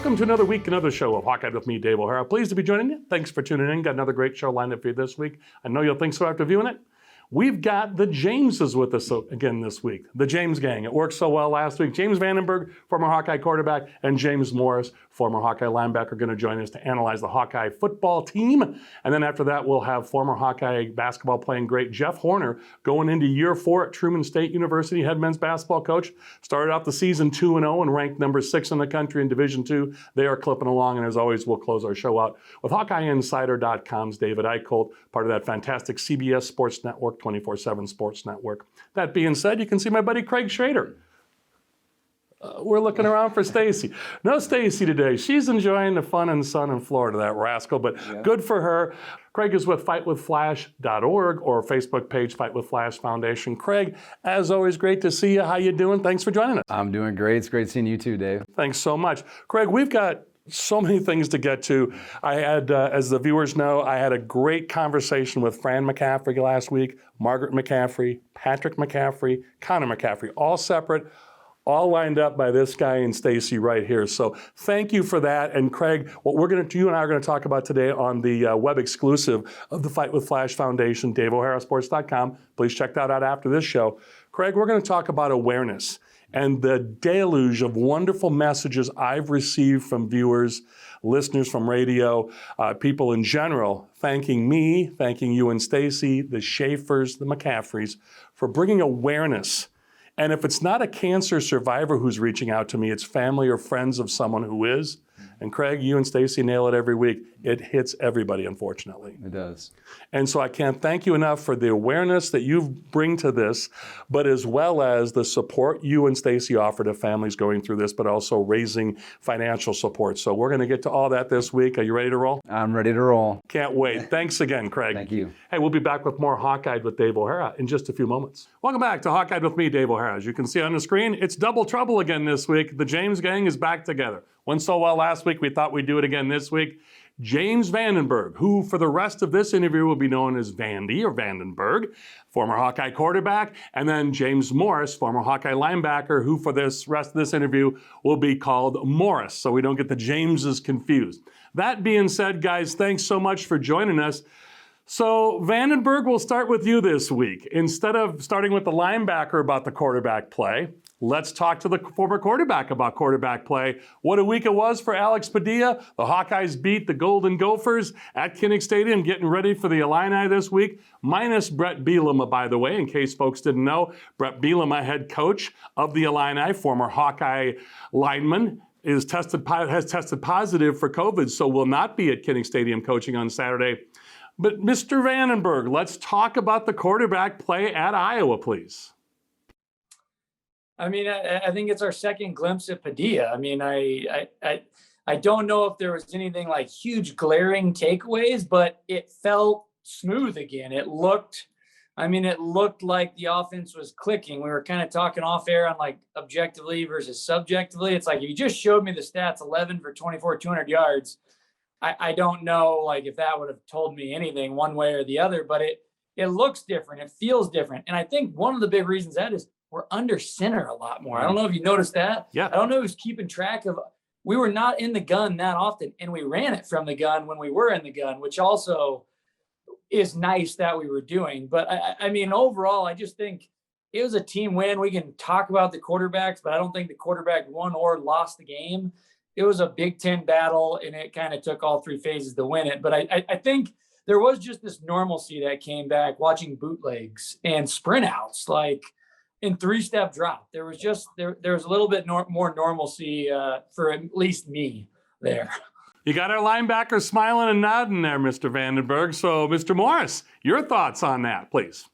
Welcome to another week, another show of Hawkeye with me, Dave O'Hara. Pleased to be joining you. Thanks for tuning in. Got another great show lined up for you this week. I know you'll think so after viewing it. We've got the Jameses with us again this week. The James gang. It worked so well last week. James Vandenberg, former Hawkeye quarterback, and James Morris, former Hawkeye linebacker, are going to join us to analyze the Hawkeye football team. And then after that, we'll have former Hawkeye basketball playing great Jeff Horner going into year 4 at Truman State University, head men's basketball coach. Started off the season 2-0 and ranked number 6 in the country in Division II. They are clipping along, and as always, we'll close our show out with HawkeyeInsider.com's David Eickholt, part of that fantastic CBS Sports Network, 24/7 Sports Network. That being said, you can see my buddy Craig Schroeder. We're looking around for Stacy. No Stacy today. She's enjoying the fun and sun in Florida, that rascal, but good for her. Craig is with fightwithflash.org or Facebook page Fight with Flash Foundation. Craig, as always, great to see you. How you doing? Thanks for joining us. I'm doing great. It's great seeing you too, Dave. Thanks so much. Craig, we've got so many things to get to. I had, as the viewers know, I had a great conversation with Fran McCaffrey last week, Margaret McCaffrey, Patrick McCaffrey, Connor McCaffrey, all separate, all lined up by this guy and Stacy right here. So thank you for that. And Craig, what you and I are going to talk about today on the web exclusive of the Fight with Flash Foundation, DaveO'HaraSports.com. Please check that out after this show. Craig, we're going to talk about awareness and the deluge of wonderful messages I've received from viewers, listeners from radio, people in general, thanking me, thanking you and Stacy, the Schaefers, the McCaffreys, for bringing awareness. And if it's not a cancer survivor who's reaching out to me, it's family or friends of someone who is. And Craig, you and Stacy nail it every week. It hits everybody, unfortunately. It does. And so I can't thank you enough for the awareness that you bring to this, but as well as the support you and Stacy offer to families going through this, but also raising financial support. So we're going to get to all that this week. Are you ready to roll? I'm ready to roll. Can't wait. Thanks again, Craig. Thank you. Hey, we'll be back with more Hawkeyed with Dave O'Hara in just a few moments. Welcome back to Hawkeyed with me, Dave O'Hara. As you can see on the screen, it's double trouble again this week. The James gang is back together. Went so well last week, we thought we'd do it again this week. James Vandenberg, who for the rest of this interview will be known as Vandy or Vandenberg, former Hawkeye quarterback, and then James Morris, former Hawkeye linebacker, who for this rest of this interview will be called Morris, so we don't get the Jameses confused. That being said, guys, thanks so much for joining us. So Vandenberg, we'll start with you this week. Instead of starting with the linebacker about the quarterback play, let's talk to the former quarterback about quarterback play. What a week it was for Alex Padilla. The Hawkeyes beat the Golden Gophers at Kinnick Stadium, getting ready for the Illini this week, minus Brett Bielema, by the way, in case folks didn't know. Brett Bielema, head coach of the Illini, former Hawkeye lineman, has tested positive for COVID, so will not be at Kinnick Stadium coaching on Saturday. But Mr. Vandenberg, let's talk about the quarterback play at Iowa, please. I mean, I think it's our second glimpse at Padilla. I mean, I don't know if there was anything like huge glaring takeaways, but it felt smooth again. It looked like the offense was clicking. We were kind of talking off air on like objectively versus subjectively. It's like, if you just showed me the stats, 11 for 24, 200 yards, I don't know like if that would have told me anything one way or the other, but it looks different. It feels different. And I think one of the big reasons that is we're under center a lot more. I don't know if you noticed that. Yeah. I don't know who's keeping track of, we were not in the gun that often, and we ran it from the gun when we were in the gun, which also is nice that we were doing. But I mean, overall, I just think it was a team win. We can talk about the quarterbacks, but I don't think the quarterback won or lost the game. It was a Big Ten battle, and it kind of took all 3 phases to win it. But I think there was just this normalcy that came back watching bootlegs and sprint outs, like in 3-step drop. There was just there was a little bit more normalcy for at least me there. You got our linebacker smiling and nodding there, Mr. Vandenberg. So, Mr. Morris, your thoughts on that, please.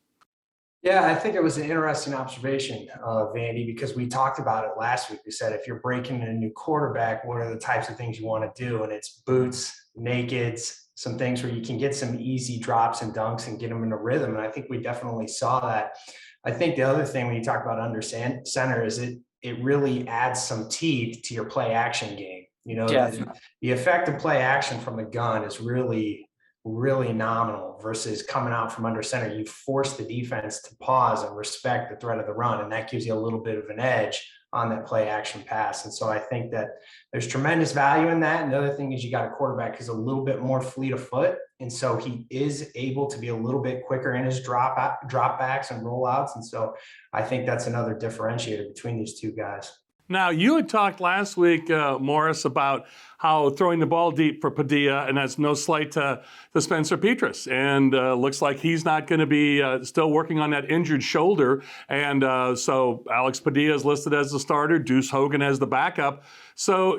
Yeah, I think it was an interesting observation, Vandy, because we talked about it last week. We said if you're breaking in a new quarterback, what are the types of things you want to do? And it's boots, nakeds, some things where you can get some easy drops and dunks and get them in a rhythm. And I think we definitely saw that. I think the other thing when you talk about under center is it really adds some teeth to your play action game. You know, the effect of play action from the gun is really really nominal versus coming out from under center. You force the defense to pause and respect the threat of the run, and that gives you a little bit of an edge on that play action pass. And so I think that there's tremendous value in that. And the other thing is you got a quarterback who's a little bit more fleet of foot. And so he is able to be a little bit quicker in his dropbacks and rollouts. And so I think that's another differentiator between these two guys. Now, you had talked last week, Morris, about how throwing the ball deep for Padilla, and that's no slight to Spencer Petras. And looks like he's not going to be still working on that injured shoulder. And so Alex Padilla is listed as the starter, Deuce Hogan as the backup. So,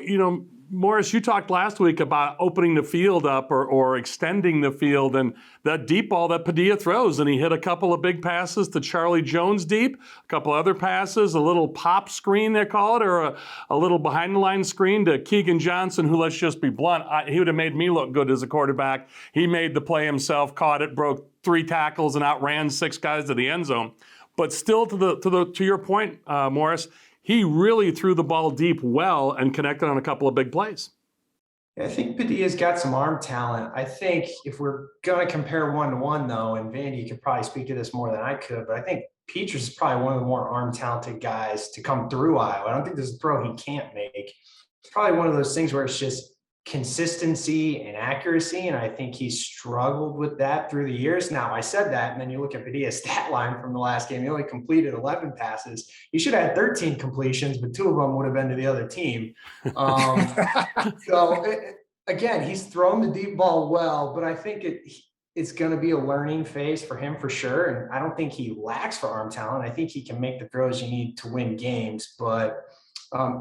Morris, you talked last week about opening the field up or extending the field, and that deep ball that Padilla throws, and he hit a couple of big passes to Charlie Jones deep, a couple other passes, a little pop screen they call it, or a little behind the line screen to Keegan Johnson, who, let's just be blunt, he would have made me look good as a quarterback. He made the play himself, caught it, broke 3 tackles, and outran 6 guys to the end zone. But still, to your point, Morris, he really threw the ball deep well and connected on a couple of big plays. I think Padilla's got some arm talent. I think if we're going to compare 1-to-1, though, and Vandy could probably speak to this more than I could, but I think Petras is probably one of the more arm talented guys to come through Iowa. I don't think there's a throw he can't make. It's probably one of those things where it's just consistency and accuracy, and I think he struggled with that through the years. Now, I said that, and then you look at Padilla's stat line from the last game. He only completed 11 passes. He should have had 13 completions, but 2 of them would have been to the other team. Again, he's thrown the deep ball well, but I think it's going to be a learning phase for him for sure. And I don't think he lacks for arm talent. I think he can make the throws you need to win games, but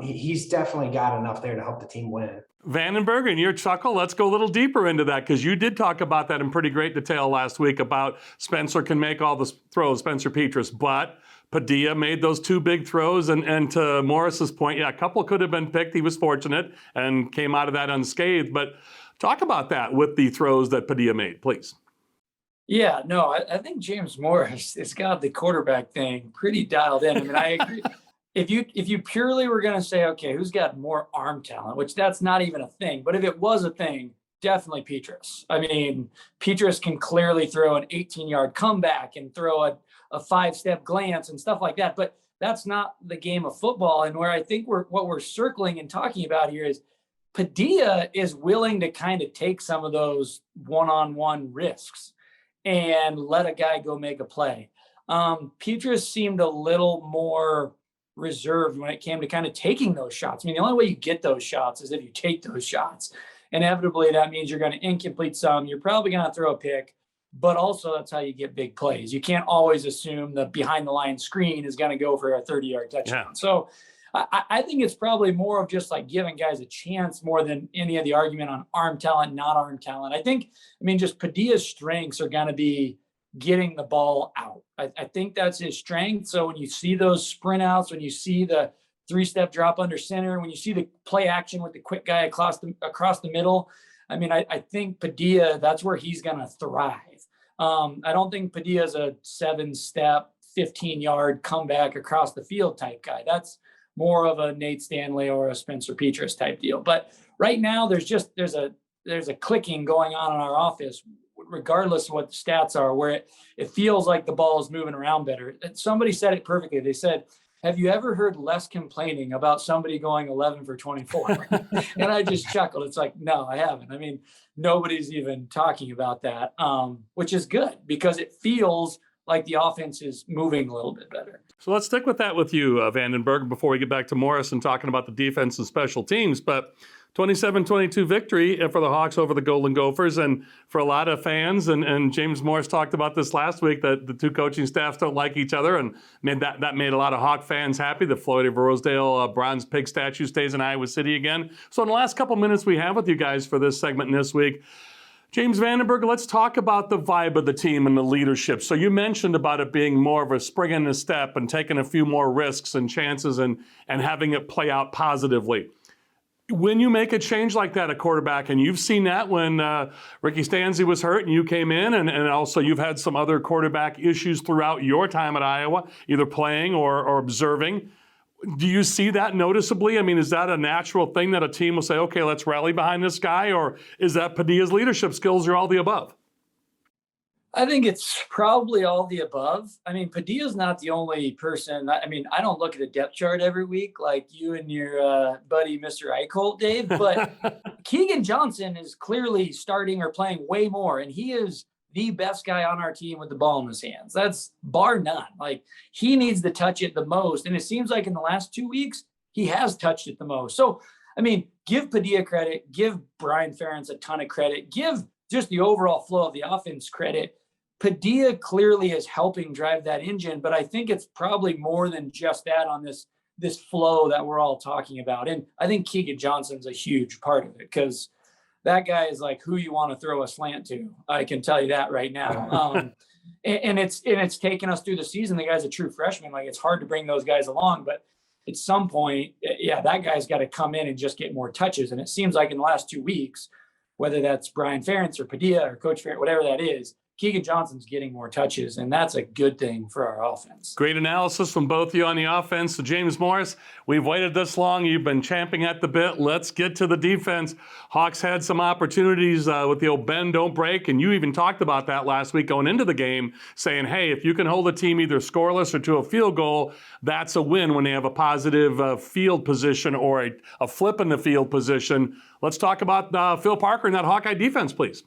he's definitely got enough there to help the team win. Vandenberg, and your chuckle, let's go a little deeper into that, because you did talk about that in pretty great detail last week about Spencer can make all the throws, Spencer Petras, but Padilla made those 2 big throws, and to Morris's point, yeah, a couple could have been picked. He was fortunate and came out of that unscathed. But talk about that with the throws that Padilla made, please. Yeah, no, I think James Morris has got the quarterback thing pretty dialed in. I mean, I agree. If you purely were going to say, okay, who's got more arm talent, which that's not even a thing, but if it was a thing, definitely Petras. I mean, Petras can clearly throw an 18-yard comeback and throw a 5-step glance and stuff like that, but that's not the game of football. And where I think what we're circling and talking about here is Padilla is willing to kind of take some of those one-on-one risks and let a guy go make a play. Petras seemed a little more reserved when it came to kind of taking those shots. I mean, the only way you get those shots is if you take those shots. Inevitably, that means you're going to incomplete some. You're probably going to throw a pick, but also that's how you get big plays. You can't always assume the behind the line screen is going to go for a 30-yard touchdown. Yeah. So I think it's probably more of just like giving guys a chance more than any of the argument on arm talent, not arm talent. I mean, just Padilla's strengths are going to be getting the ball out. I think that's his strength. So when you see those sprint outs, when you see the 3-step drop under center, when you see the play action with the quick guy across the middle, I mean, I think Padilla, that's where he's going to thrive. I don't think Padilla's a 7-step, 15-yard comeback across the field type guy. That's more of a Nate Stanley or a Spencer Petras type deal. But right now there's a clicking going on in our office, regardless of what the stats are, where it feels like the ball is moving around better. And somebody said it perfectly. They said, have you ever heard less complaining about somebody going 11 for 24? And I just chuckled. It's like, no, I haven't. I mean, nobody's even talking about that, which is good because it feels like the offense is moving a little bit better. So let's stick with that with you, Vandenberg, before we get back to Morris and talking about the defense and special teams. But 27-22 victory for the Hawks over the Golden Gophers. And for a lot of fans, and James Morris talked about this last week, that the 2 coaching staffs don't like each other. And that made a lot of Hawk fans happy. The Floyd of Rosedale bronze pig statue stays in Iowa City again. So in the last couple minutes we have with you guys for this segment this week, James Vandenberg, let's talk about the vibe of the team and the leadership. So you mentioned about it being more of a spring in the step and taking a few more risks and chances and having it play out positively. When you make a change like that, a quarterback, and you've seen that when Ricky Stanzi was hurt and you came in, and also you've had some other quarterback issues throughout your time at Iowa, either playing or observing. Do you see that noticeably? I mean, is that a natural thing that a team will say, okay, let's rally behind this guy? Or is that Padilla's leadership skills or all the above? I think it's probably all the above. I mean, Padilla's not the only person. I mean, I don't look at the depth chart every week like you and your buddy, Mr. Eickholt, Dave, but Keegan Johnson is clearly starting or playing way more, and he is the best guy on our team with the ball in his hands. That's bar none. Like, he needs to touch it the most, and it seems like in the last 2 weeks, he has touched it the most. So, I mean, give Padilla credit, give Brian Ferentz a ton of credit, give just the overall flow of the offense credit. Padilla clearly is helping drive that engine, but I think it's probably more than just that on this flow that we're all talking about. And I think Keegan Johnson's a huge part of it, because that guy is like who you want to throw a slant to. I can tell you that right now. And it's taken us through the season. The guy's a true freshman. Like, it's hard to bring those guys along, but at some point, yeah, that guy's got to come in and just get more touches. And it seems like in the last 2 weeks, whether that's Brian Ferentz or Padilla or Coach Ferentz, whatever that is, Keegan Johnson's getting more touches, and that's a good thing for our offense. Great analysis from both of you on the offense. So James Morris, we've waited this long. You've been champing at the bit. Let's get to the defense. Hawks had some opportunities with the old bend, don't break, and you even talked about that last week going into the game, saying, hey, if you can hold a team either scoreless or to a field goal, that's a win when they have a positive field position or a flip in the field position. Let's talk about Phil Parker and that Hawkeye defense, please.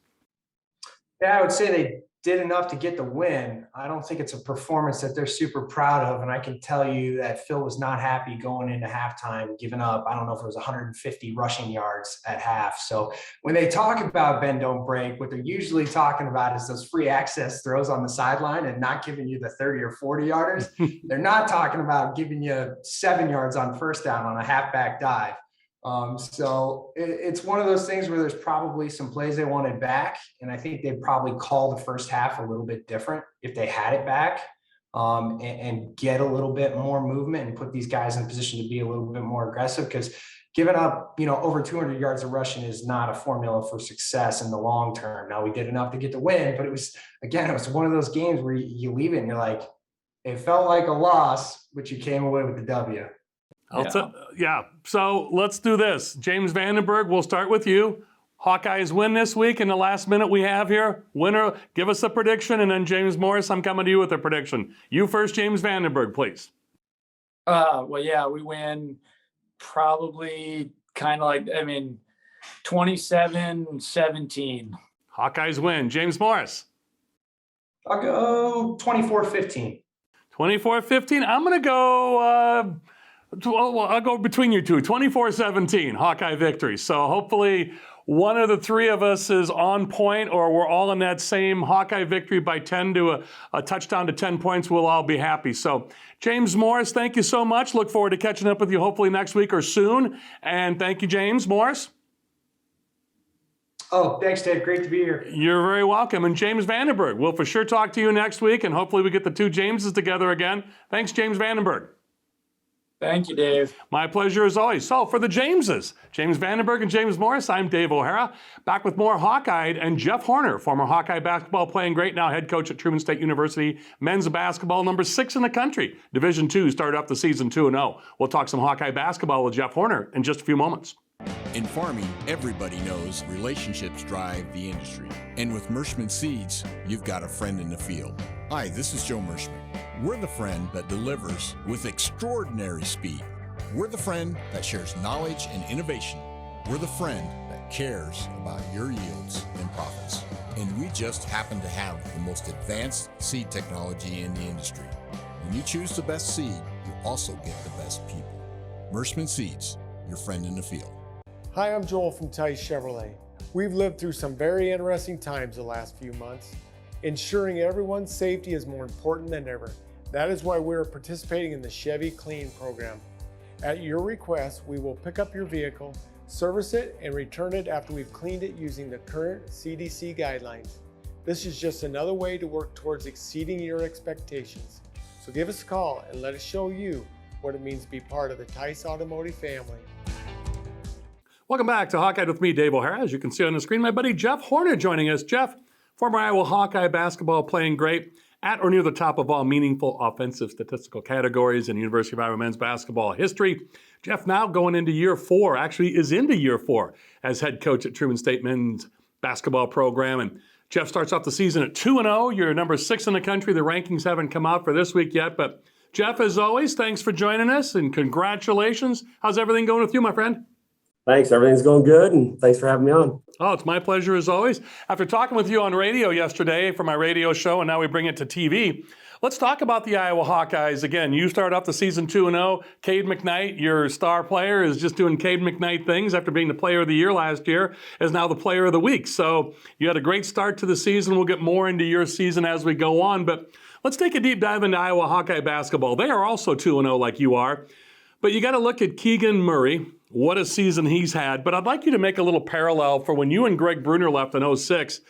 Yeah, I would say they did enough to get the win. I don't think it's a performance that they're super proud of. And I can tell you that Phil was not happy going into halftime, giving up, I don't know if it was 150 rushing yards at half. So when they talk about bend, don't break, what they're usually talking about is those free access throws on the sideline and not giving you the 30 or 40 yarders. They're not talking about giving you 7 yards on first down on a halfback dive. So it's one of those things where there's probably some plays they wanted back. And I think they'd probably call the first half a little bit different if they had it back, and get a little bit more movement and put these guys in a position to be a little bit more aggressive, because giving up, over 200 yards of rushing is not a formula for success in the long term. Now, we did enough to get the win, but it was one of those games where you leave it and you're like, it felt like a loss, but you came away with the W. Yeah. So let's do this. James Vandenberg, we'll start with you. Hawkeyes win this week in the last minute we have here. Winner, give us a prediction, and then James Morris, I'm coming to you with a prediction. You first, James Vandenberg, please. Well, yeah, we win probably 27-17. Hawkeyes win. James Morris. I'll go 24-15. 24-15. I'm going to go... I'll go between you two, 24-17, Hawkeye victory. So hopefully one of the three of us is on point, or we're all in that same Hawkeye victory by 10 to a touchdown to 10 points. We'll all be happy. So James Morris, thank you so much. Look forward to catching up with you hopefully next week or soon. And thank you, James Morris. Oh, thanks, Dave. Great to be here. You're very welcome. And James Vandenberg, we'll for sure talk to you next week, and hopefully we get the two Jameses together again. Thanks, James Vandenberg. Thank you, Dave. My pleasure as always. So for the Jameses, James Vandenberg and James Morris, I'm Dave O'Hara, back with more Hawkeye and Jeff Horner, former Hawkeye basketball playing great, now head coach at Truman State University, men's basketball number 6 in the country. Division II started up the season 2-0. We'll talk some Hawkeye basketball with Jeff Horner in just a few moments. In farming, everybody knows relationships drive the industry. And with Merschman Seeds, you've got a friend in the field. Hi, this is Joe Merschman. We're the friend that delivers with extraordinary speed. We're the friend that shares knowledge and innovation. We're the friend that cares about your yields and profits. And we just happen to have the most advanced seed technology in the industry. When you choose the best seed, you also get the best people. Merschman Seeds, your friend in the field. Hi, I'm Joel from Tice Chevrolet. We've lived through some very interesting times the last few months. Ensuring everyone's safety is more important than ever. That is why we're participating in the Chevy Clean program. At your request, we will pick up your vehicle, service it, and return it after we've cleaned it using the current CDC guidelines. This is just another way to work towards exceeding your expectations. So give us a call and let us show you what it means to be part of the Tice Automotive family. Welcome back to Hawkeye with me, Dave O'Hara. As you can see on the screen, my buddy Jeff Horner joining us. Jeff, former Iowa Hawkeye basketball playing great, at or near the top of all meaningful offensive statistical categories in University of Iowa men's basketball history. Jeff now going into year 4, actually is into year 4 as head coach at Truman State men's basketball program. And Jeff starts off the season at 2-0. You're number 6 in the country. The rankings haven't come out for this week yet, but Jeff, as always, thanks for joining us and congratulations. How's everything going with you, my friend? Thanks. Everything's going good, and thanks for having me on. Oh, it's my pleasure as always. After talking with you on radio yesterday for my radio show, and now we bring it to TV, let's talk about the Iowa Hawkeyes. Again, you start off the season 2-0. Cade McKnight, your star player, is just doing Cade McKnight things after being the player of the year last year, is now the player of the week. So you had a great start to the season. We'll get more into your season as we go on, but let's take a deep dive into Iowa Hawkeye basketball. They are also 2-0 like you are, but you got to look at Keegan Murray. What a season he's had. But I'd like you to make a little parallel for when you and Greg Bruner left in 06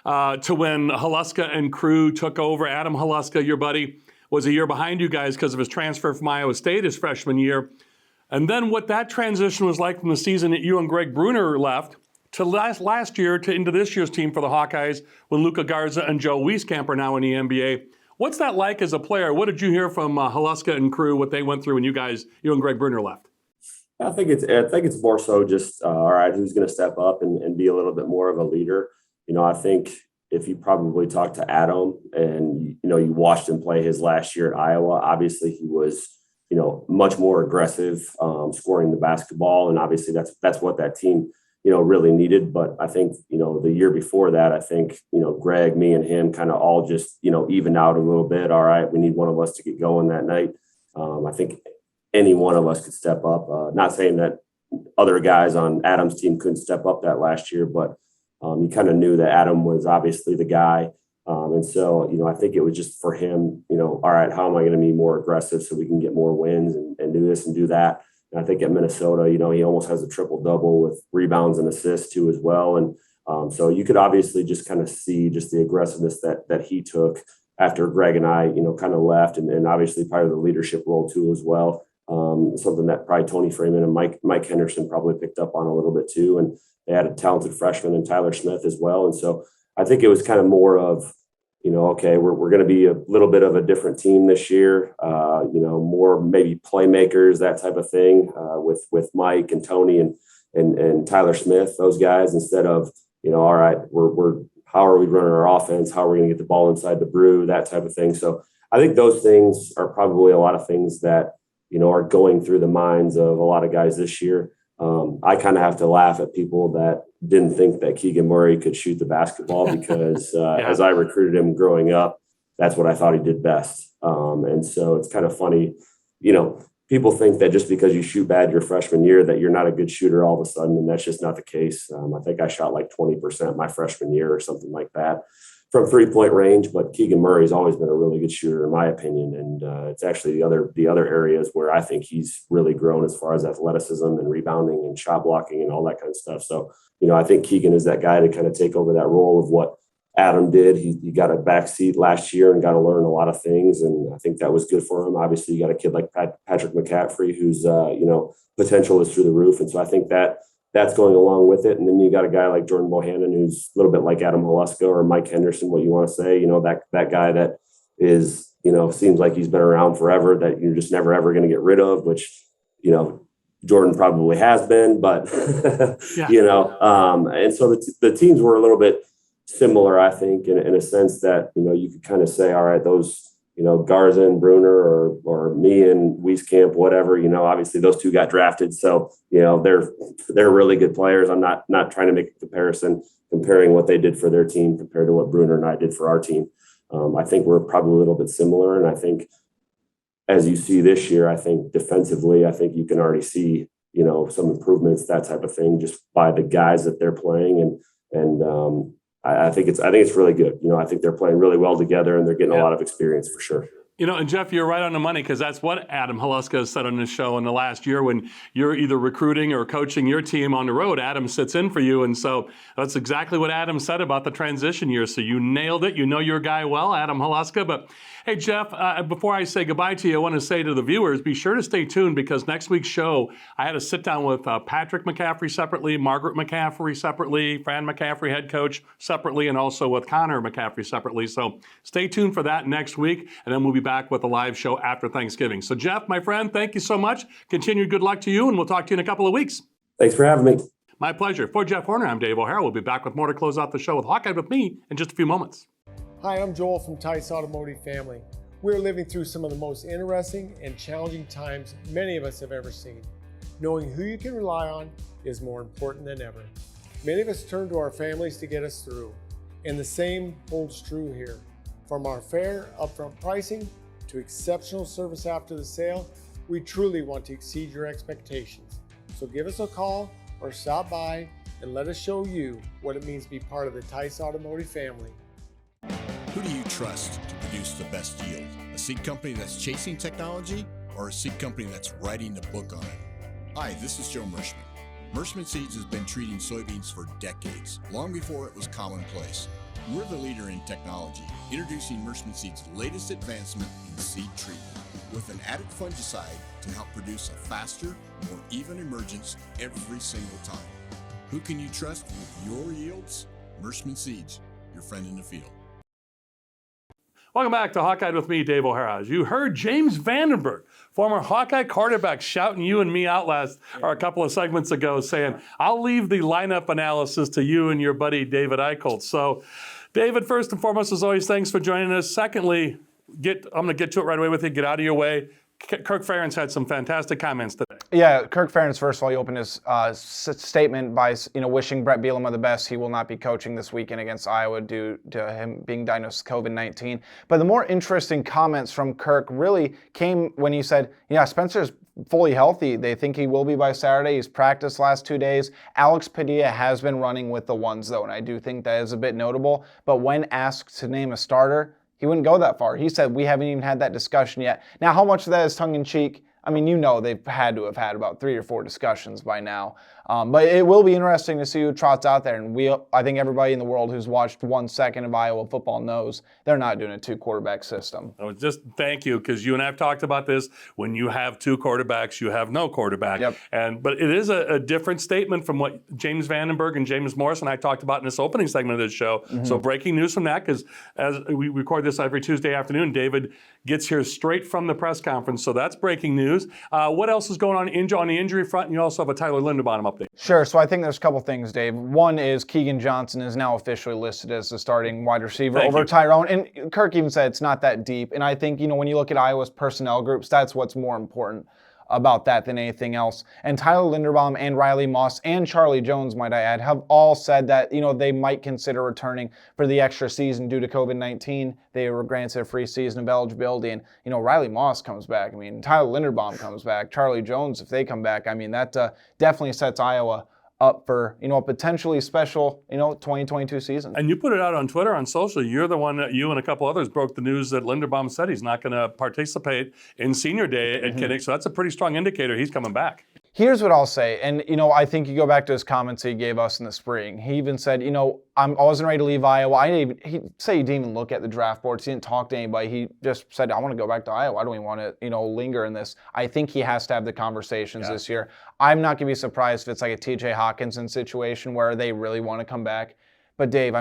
to when Haluska and crew took over. Adam Haluska, your buddy, was a year behind you guys because of his transfer from Iowa State his freshman year. And then what that transition was like from the season that you and Greg Bruner left to last year to into this year's team for the Hawkeyes when Luka Garza and Joe Wieskamp are now in the NBA. What's that like as a player? What did you hear from Haluska and crew, what they went through when you and Greg Bruner left? I think it's more so just all right, who's going to step up and be a little bit more of a leader. I think if you probably talked to Adam and you watched him play his last year at Iowa, obviously he was much more aggressive, scoring the basketball, and obviously that's what that team really needed. But I think the year before that, I think Greg, me, and him kind of all just evened out a little bit. All right, we need one of us to get going that night. I think any one of us could step up. Not saying that other guys on Adam's team couldn't step up that last year, but you kind of knew that Adam was obviously the guy. And so, I think it was just for him, all right, how am I going to be more aggressive so we can get more wins and do this and do that? And I think at Minnesota, he almost has a triple-double with rebounds and assists too as well. And so you could obviously just kind of see just the aggressiveness that he took after Greg and I, kind of left, and obviously part of the leadership role too as well. Something that probably Tony Freeman and Mike Henderson probably picked up on a little bit too. And they had a talented freshman in Tyler Smith as well. And so I think it was kind of more of, okay, we're going to be a little bit of a different team this year, more maybe playmakers, that type of thing, with Mike and Tony and Tyler Smith, those guys, instead of, all right, we're how are we running our offense? How are we going to get the ball inside the brew, that type of thing. So I think those things are probably a lot of things that, are going through the minds of a lot of guys this year. I kind of have to laugh at people that didn't think that Keegan Murray could shoot the basketball because as I recruited him growing up, that's what I thought he did best. And so it's kind of funny, people think that just because you shoot bad your freshman year that you're not a good shooter all of a sudden, and that's just not the case. I think I shot like 20% my freshman year or something like that from 3-point range, but Keegan Murray's always been a really good shooter in my opinion. And it's actually the other areas where I think he's really grown as far as athleticism and rebounding and shot blocking and all that kind of stuff. So, I think Keegan is that guy to kind of take over that role of what Adam did. He got a backseat last year and got to learn a lot of things. And I think that was good for him. Obviously you got a kid like Patrick McCaffrey, who's, potential is through the roof. And so I think that's going along with it. And then you got a guy like Jordan Bohannon, who's a little bit like Adam Haluska or Mike Henderson, what you want to say, that guy that is, seems like he's been around forever, that you're just never, ever going to get rid of, which, Jordan probably has been, but, and so the teams were a little bit similar, I think, in a sense that, you could kind of say, all right, those, Garza and Bruner or me and Wieskamp, whatever, obviously those two got drafted. So, they're really good players. I'm not trying to make a comparison, comparing what they did for their team compared to what Bruner and I did for our team. I think we're probably a little bit similar. And I think as you see this year, I think defensively, I think you can already see, some improvements, that type of thing, just by the guys that they're playing. And I think it's really good. I think they're playing really well together and they're getting a lot of experience for sure. You know, and Jeff, you're right on the money because that's what Adam Haluska has said on this show in the last year. When you're either recruiting or coaching your team on the road, Adam sits in for you. And so that's exactly what Adam said about the transition year. So you nailed it. You know your guy well, Adam Haluska. But hey, Jeff, before I say goodbye to you, I want to say to the viewers, be sure to stay tuned because next week's show, I had a sit down with Patrick McCaffrey separately, Margaret McCaffrey separately, Fran McCaffrey, head coach, separately, and also with Connor McCaffrey separately. So stay tuned for that next week. And then we'll be back with a live show after Thanksgiving. So Jeff, my friend, thank you so much. Continued good luck to you, and we'll talk to you in a couple of weeks. Thanks for having me. My pleasure. For Jeff Horner, I'm Dave O'Hara. We'll be back with more to close out the show with Hawkeye with me in just a few moments. Hi, I'm Joel from Tice Automotive Family. We're living through some of the most interesting and challenging times many of us have ever seen. Knowing who you can rely on is more important than ever. Many of us turn to our families to get us through, and the same holds true here. From our fair, upfront pricing to exceptional service after the sale, we truly want to exceed your expectations. So give us a call or stop by and let us show you what it means to be part of the Tice Automotive family. Who do you trust to produce the best yield? A seed company that's chasing technology or a seed company that's writing the book on it? Hi, this is Joe Mershman. Mershman Seeds has been treating soybeans for decades, long before it was commonplace. We're the leader in technology, introducing Mershman Seeds' latest advancement in seed treatment, with an added fungicide to help produce a faster, more even emergence every single time. Who can you trust with your yields? Mershman Seeds, your friend in the field. Welcome back to Hawkeye with me, Dave O'Hara. As you heard James Vandenberg, former Hawkeye quarterback, shouting you and me out a couple of segments ago, saying, I'll leave the lineup analysis to you and your buddy David Eickholt. So, David, first and foremost, as always, thanks for joining us. Secondly, I'm going to get to it right away with you. Get out of your way. Kirk Ferentz had some fantastic comments today. Yeah, Kirk Ferentz, first of all, he opened his statement by wishing Brett Bielema the best. He will not be coaching this weekend against Iowa due to him being diagnosed with COVID-19. But the more interesting comments from Kirk really came when he said, yeah, Spencer's fully healthy. They think he will be by Saturday. He's practiced last 2 days. Alex Padilla has been running with the ones, though, and I do think that is a bit notable. But when asked to name a starter, he wouldn't go that far. He said, we haven't even had that discussion yet. Now, how much of that is tongue-in-cheek? I mean, you know they've had to have had about 3 or 4 discussions by now. But it will be interesting to see who trots out there. And I think everybody in the world who's watched 1 second of Iowa football knows they're not doing a 2-quarterback system. Oh, just thank you, because you and I have talked about this. When you have 2 quarterbacks, you have no quarterback. Yep. But it is a different statement from what James Vandenberg and James Morris and I talked about in this opening segment of this show. Mm-hmm. So breaking news from that, because as we record this every Tuesday afternoon, David gets here straight from the press conference. So that's breaking news. What else is going on the injury front? And you also have a Tyler Linderbaum update. Sure. So I think there's a couple things, Dave. One is Keegan Johnson is now officially listed as the starting wide receiver over Tyrone. And Kirk even said it's not that deep. And I think, when you look at Iowa's personnel groups, that's what's more important about that than anything else. And Tyler Linderbaum and Riley Moss and Charlie Jones, might I add, have all said that, they might consider returning for the extra season due to COVID-19. They were granted a free season of eligibility. And, Riley Moss comes back. Tyler Linderbaum comes back. Charlie Jones, if they come back, that definitely sets Iowa up for, a potentially special, 2022 season. And you put it out on Twitter, on social. You're the one that you and a couple others broke the news that Linderbaum said he's not going to participate in senior day at Kinnick. So that's a pretty strong indicator he's coming back. Here's what I'll say, and I think you go back to his comments he gave us in the spring. He even said, I wasn't ready to leave Iowa. He didn't even look at the draft boards. He didn't talk to anybody. He just said, I want to go back to Iowa. I don't even want to, linger in this. I think he has to have the conversations this year. I'm not going to be surprised if it's like a TJ Hawkinson situation where they really want to come back. But Dave,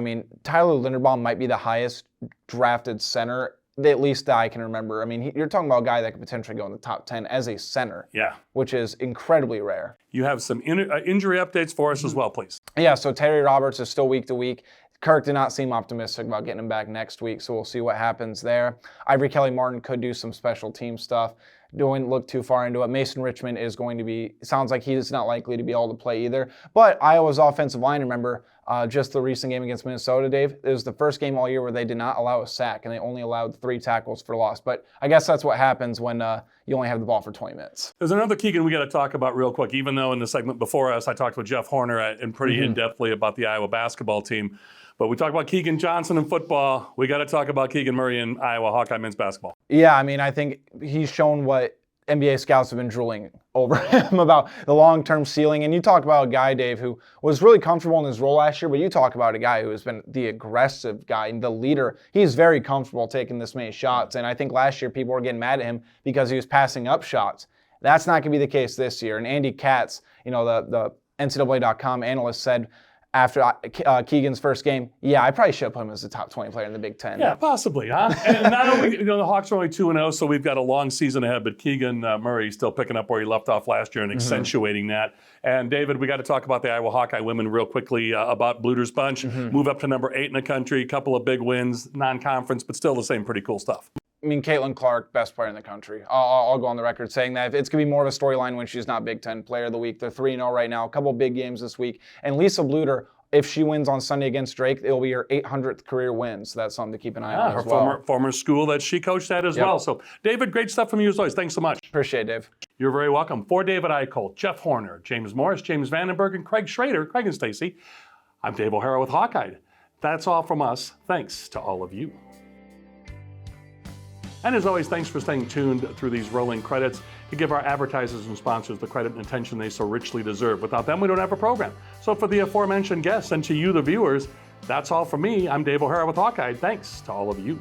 Tyler Linderbaum might be the highest drafted center, at least that I can remember. You're talking about a guy that could potentially go in the top 10 as a center, which is incredibly rare. You have some injury updates for us as well, please. Yeah, so Terry Roberts is still week to week. Kirk did not seem optimistic about getting him back next week, so we'll see what happens there. Ivory Kelly-Martin could do some special team stuff. Don't look too far into it. Mason Richmond is going to be, sounds like he's not likely to be able to play either. But Iowa's offensive line, remember, just the recent game against Minnesota, Dave. It was the first game all year where they did not allow a sack, and they only allowed 3 tackles for loss. But I guess that's what happens when you only have the ball for 20 minutes. There's another Keegan we got to talk about real quick, even though in the segment before us, I talked with Jeff Horner and pretty in-depthly about the Iowa basketball team. But we talked about Keegan Johnson in football. We got to talk about Keegan Murray in Iowa Hawkeye men's basketball. Yeah, I mean, I think he's shown what NBA scouts have been drooling over him about the long-term ceiling. And you talk about a guy, Dave, who was really comfortable in his role last year, but you talk about a guy who has been the aggressive guy and the leader. He's very comfortable taking this many shots. And I think last year people were getting mad at him because he was passing up shots. That's not going to be the case this year. And Andy Katz, the NCAA.com analyst, said after Keegan's first game, yeah, I probably should have put him as the top 20 player in the Big Ten. Yeah, possibly, huh? And not only, the Hawks are only 2-0, so we've got a long season ahead, but Keegan Murray still picking up where he left off last year and accentuating that. And David, we got to talk about the Iowa Hawkeye women real quickly, about Bluder's Bunch. Move up to number 8 in the country, a couple of big wins, non-conference, but still the same pretty cool stuff. I mean, Caitlin Clark, best player in the country. I'll go on the record saying that. It's going to be more of a storyline when she's not Big Ten Player of the Week. They're 3-0 right now, a couple big games this week. And Lisa Bluder, if she wins on Sunday against Drake, it will be her 800th career win. So that's something to keep an eye on as well. Her former school that she coached at as well. So, David, great stuff from you as always. Thanks so much. Appreciate it, Dave. You're very welcome. For David Eickholt, Jeff Horner, James Morris, James Vandenberg, and Craig Schroeder, Craig and Stacy, I'm Dave O'Hara with Hawkeye. That's all from us. Thanks to all of you. And as always, thanks for staying tuned through these rolling credits to give our advertisers and sponsors the credit and attention they so richly deserve. Without them, we don't have a program. So for the aforementioned guests and to you, the viewers, that's all from me. I'm Dave O'Hara with Hawkeye. Thanks to all of you.